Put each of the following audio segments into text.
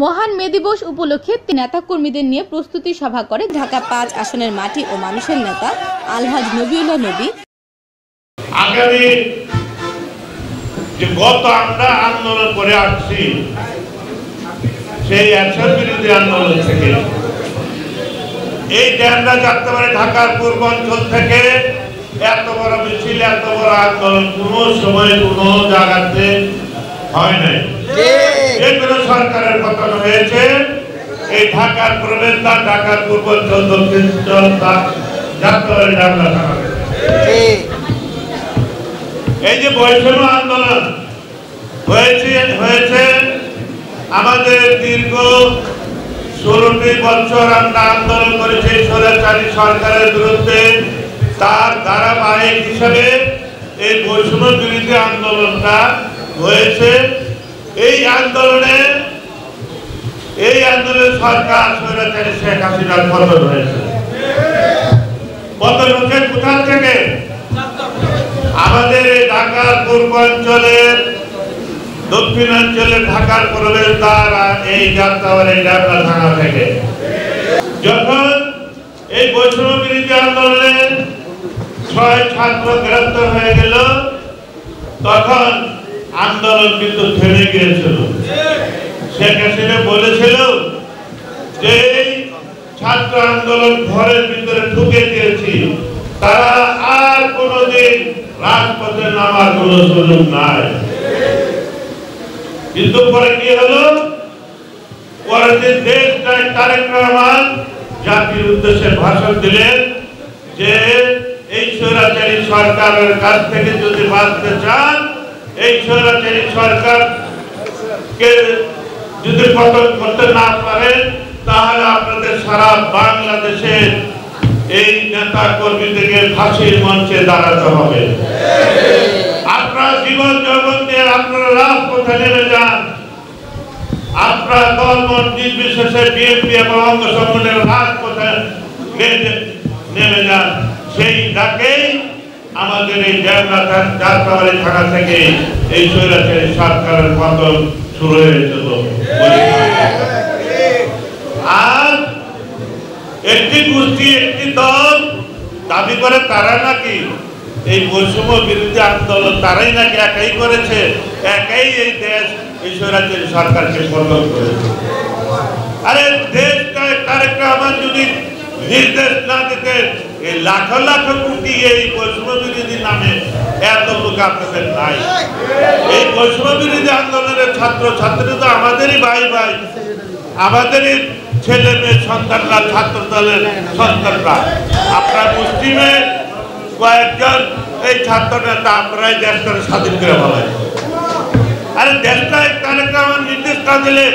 মহান মে দিবস উপলক্ষে নেতা কর্মীদের নিয়ে প্রস্তুতি সভা করে ঢাকা ৫ আসনের মাটি ও মানুষের নেতা আলহাজ নবীউল্লাহ নবী। আগামী যে গত আমরা আন্দোলন করে আসছি সেই অ্যাকশন বিরোধী আন্দোলন থেকে এই ড্যামরা যাতে পারে ঢাকার পূর্বাঞ্চল থেকে এত বড় মিছিল এত বড় আন্দোলন কোন সময় কোন জায়গাতে হয় নাই। যে কোনো সরকারের পতন হয়েছে এই ঢাকার প্রবেশদ্বার ঢাকার পূর্বাঞ্চল দক্ষিণাঞ্চল যাত্রাবাড়ি ড্যামরা থানা। এই যে বৈষম্য আন্দোলন হয়েছে আমাদের দীর্ঘ 16টি বছর আমরা আন্দোলন করেছি স্বৈরাচারী সরকারের বিরুদ্ধে। তার ধারাবাহিক হিসাবে এই বৈষম্য বিরোধী আন্দোলনটা হয়েছে। এই আন্দোলনে সরকার স্বৈরাচারী শেখ হাসিনার পতন হয়েছে। পতন হচ্ছে কোথা থেকে? আমাদের এই ঢাকার পূর্বাঞ্চলের দক্ষিণাঞ্চলের ঢাকার প্রবেশদ্বার এই যাত্রাবাড়ি ড্যামরা থানা থেকে। যখন এই বৈষম্য বিরোধী আন্দোলনে 6 ছাত্র গ্রেফতার হয়ে গেল তখন আন্দোলন কিন্তু থেমে গিয়েছিল। শেখ হাসিনা বলেছিল যে এই ছাত্র আন্দোলন ঘরের ভিতরে ঢুকে দিয়েছি, তারা আর কোনদিন রাজপথে নামার কোন সুযোগ নাই। কিন্তু পরে কি হলো? পরের দিন দেশ নায়ক তারেক রহমান জাতির উদ্দেশ্যে ভাষণ দিলেন যে এই স্বৈরাচারী সরকারের কাছ থেকে যদি বাঁচতে চান, এই স্বৈরাচারী সরকারকে যদি পতন করতে না পারেন তাহলে আপনাদের সারা বাংলাদেশে এই নেতা কর্মীদেরকে ফাঁসির মঞ্চে দাঁড়াতে হবে। আপনারা জীবন যৌবন দিয়ে আপনারা রাজপথে নেমে যান। আপনারা দলমত নির্বিশেষে বিএনপি এবং অঙ্গ সংগঠনের রাজপথে নেমে যান। সেই ডাকেই আমাদের এই যাত্রাবাড়ি থানা থেকে এই স্বৈরাচারী সরকারের পতন শুরু হয়েছিল। আর একটি গোষ্ঠী একটি দল দাবি করে তারা নাকি এই বৈষম্য বিরোধী আন্দোলন তারাই নাকি একাই করেছে, একাই এই দেশ এই স্বৈরাচারী সরকারকে পতন করেছে। আরে দেশ তারেক রহমান যদি নির্দেশ না দিতে এই লাখ লাখ কোটি এই বৈষম্য বিরোধী নামে এত লোক আপনাদের নাই। এই বৈষম্য বিরোধী আন্দোলনের ছাত্র ছাত্রী তো আমাদেরই ভাই ভাই, আমাদেরই ছেলে মেয়ে সন্তানরা, ছাত্র দলের সন্তানরা। আপনার মুসলিমে কয়েকজন এই ছাত্র নেতা আমরাই দেশটাকে স্বাধীন করে বলাই। আরে দেশটা তারেক রহমান নির্দেশ না দিলে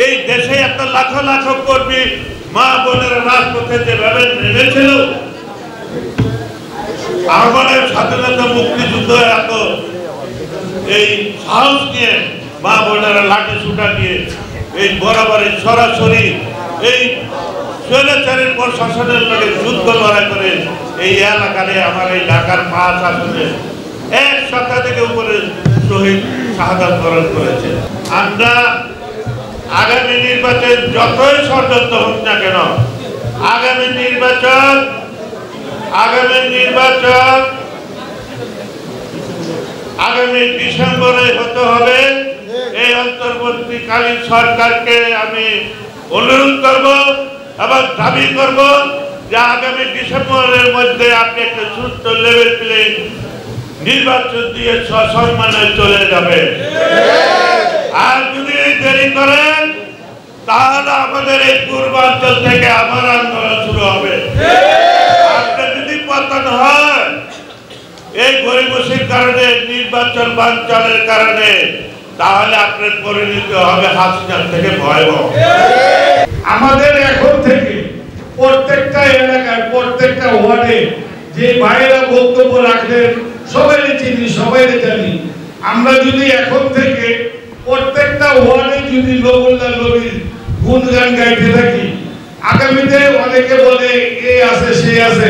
এই দেশে এত লাখ লাখ কর্মী মা বোনের রাজপথে যেভাবে নেমেছিল, আমাদের স্বাধীনতা মুক্তিযুদ্ধ এত এই সাহস নিয়ে মা বোনেরা লাঠি সুটা নিয়ে এই বরাবরই সরাসরি এই স্বৈরাচারীর প্রশাসনের লগে যুদ্ধ লড়াই করে এই এলাকারে আমার এই ঢাকার ৫ আসনে 1 শতাধিক উপরে শহীদ শাহাদাত বরণ করেছে। আমরা আগামী নির্বাচন যতই ষড়যন্ত্র হোক না কেন, আগামী নির্বাচন আগামী ডিসেম্বরে হতে হবে। এই অন্তর্বর্তীকালীন সরকারকে আমি অনুরোধ করব এবং দাবি করব যে আগামী ডিসেম্বরের মধ্যে আপনি একটা সুস্থ লেভেল প্লেইং নির্বাচন দিয়ে সসম্মানে চলে যাবে। আর যদি দেরি করেন তাহলে আমাদের এই পূর্বাঞ্চল থেকে আবার আন্দোলন শুরু হবে। আপনার যদি পতন হয় এই গরিবসির কারণে, নির্বাচন বানচালের কারণে, তাহলে আপনার পরিণতি হবে হাসিনার থেকে ভয়াবহ। আমাদের এখন থেকে প্রত্যেকটা এলাকায় প্রত্যেকটা ওয়ার্ডে যে ভাইয়েরা বক্তব্য রাখলেন সবাই চিনি, সবাই জানি। আমরা যদি এখন থেকে প্রত্যেকটা ওয়ার্ডে যদি নবুল্লাহ নবীর গুণগান গাইতে থাকি, আগামীতে অনেকে বলে এ আছে সে আছে,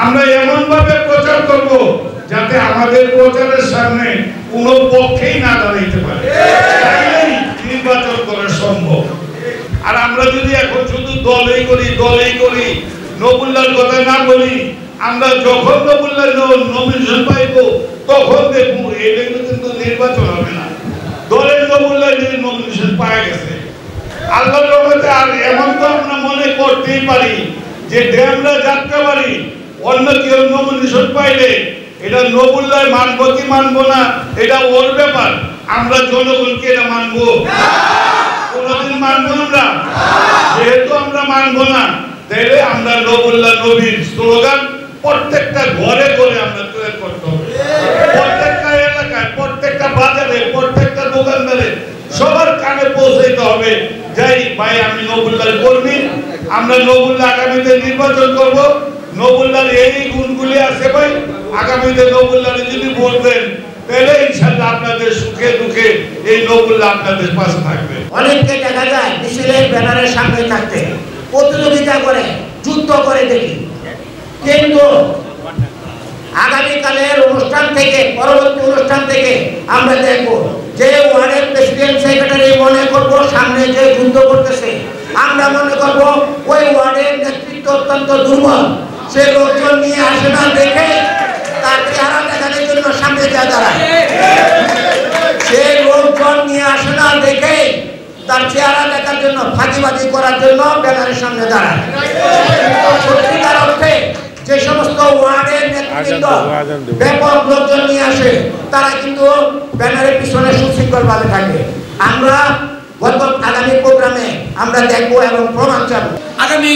আমরা এমন ভাবে প্রচার করব যাতে আমাদের প্রচারের সামনে কোনো পক্ষেই না দাঁড়াইতে পারে, তাইলেই নির্বাচন করা সম্ভব। আর আমরা যদি এখন শুধু দলেই করি নবুল্লার কথা না বলি, আমরা যখন নবুল্লার নমিনেশন পাইবো তখন দেখবো এটা কিন্তু নির্বাচন হবে না। দলের নবুল্লার নমিনেশন পাওয়া গেছে আল্লাহর রহমতে। আর এমন তো আমরা মনে করতেই পারি যে ড্যামরা যাত্রাবাড়ি অন্য কেউ নমিনেশন পাইলে এটা নবুল্লায় মানবো কি মানবো না এটা ওর ব্যাপার। আমরা জনগণকে এটা মানবো? কোনদিন মানবো আমরা? যেহেতু আমরা মানবো না, তাহলে আমরা নবুল্লাহ নবীর স্লোগান প্রত্যেকটা ঘরে ঘরে আমরা তৈরি করতে হবে। প্রত্যেকটা এলাকায়, প্রত্যেকটা বাজারে, প্রত্যেকটা দোকানদারে সবার কানে পৌঁছাইতে হবে যাই ভাই আমি নবুল্লাহর কর্মী, আমরা নবুল্লাহ আগামীতে নির্বাচন করব, নবুল্লাহর এই গুণগুলি আছে ভাই, আগামীতে নবুল্লাহর যদি ভোট দেন তাহলে ইনশাআল্লাহ আপনাদের সুখে দুঃখে এই নবুল্লাহ আপনাদের পাশে থাকবে। অনেককে দেখা যায় মিছিলের ব্যানারের সামনে থাকতে প্রতিযোগিতা করে, যুদ্ধ করে দেখি, কিন্তু আগামীকালের অনুষ্ঠান থেকে, পরবর্তী অনুষ্ঠান থেকে আমরা দেখব যে ওয়ার্ডের প্রেসিডেন্ট সেক্রেটারি মনে করব সামনে যে যুদ্ধ করতেছে, আমরা মনে করব ওই ওয়ার্ডের নেতৃত্ব অত্যন্ত দুর্বল, সে লোকজন নিয়ে আসে না দেখে তার চেহারা দেখানোর জন্য সামনে যা দাঁড়ায়, সে লোকজন নিয়ে আসে না দেখে তার চেহারা দেখার জন্য, ফাঁকিবাজি করার জন্য ব্যানারের সামনে দাঁড়ায়। সত্যিকার অর্থে যে সমস্ত ওয়ার্ডের নেতৃত্ব ব্যাপক লোকজন নিয়ে আসে তারা কিন্তু ব্যানারের পিছনে সুশৃঙ্খলভাবে থাকে। আমরা আগামী প্রোগ্রামে আমরা দেখবো এবং প্রমাণ চাবো। আগামী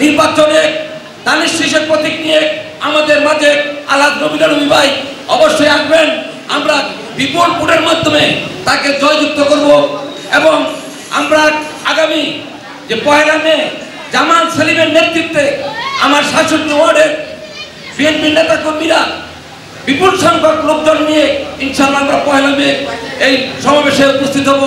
নির্বাচনে দানিশ শীষের প্রতীক নিয়ে আমাদের মাঝে আলহাজ নবীন নবী ভাই অবশ্যই আসবেন। আমরা বিপুল ভোটের মাধ্যমে তাকে জয়যুক্ত করব এবং আমরা আগামী যে 1 মে জামাল সেলিমের নেতৃত্বে আমার 66 ওয়ার্ডের বিএনপি নেতা কর্মীরা বিপুল সংখ্যক লোকজন নিয়ে ইনশাআল্লাহ আমরা 1 মে এই সমাবেশে উপস্থিত হব।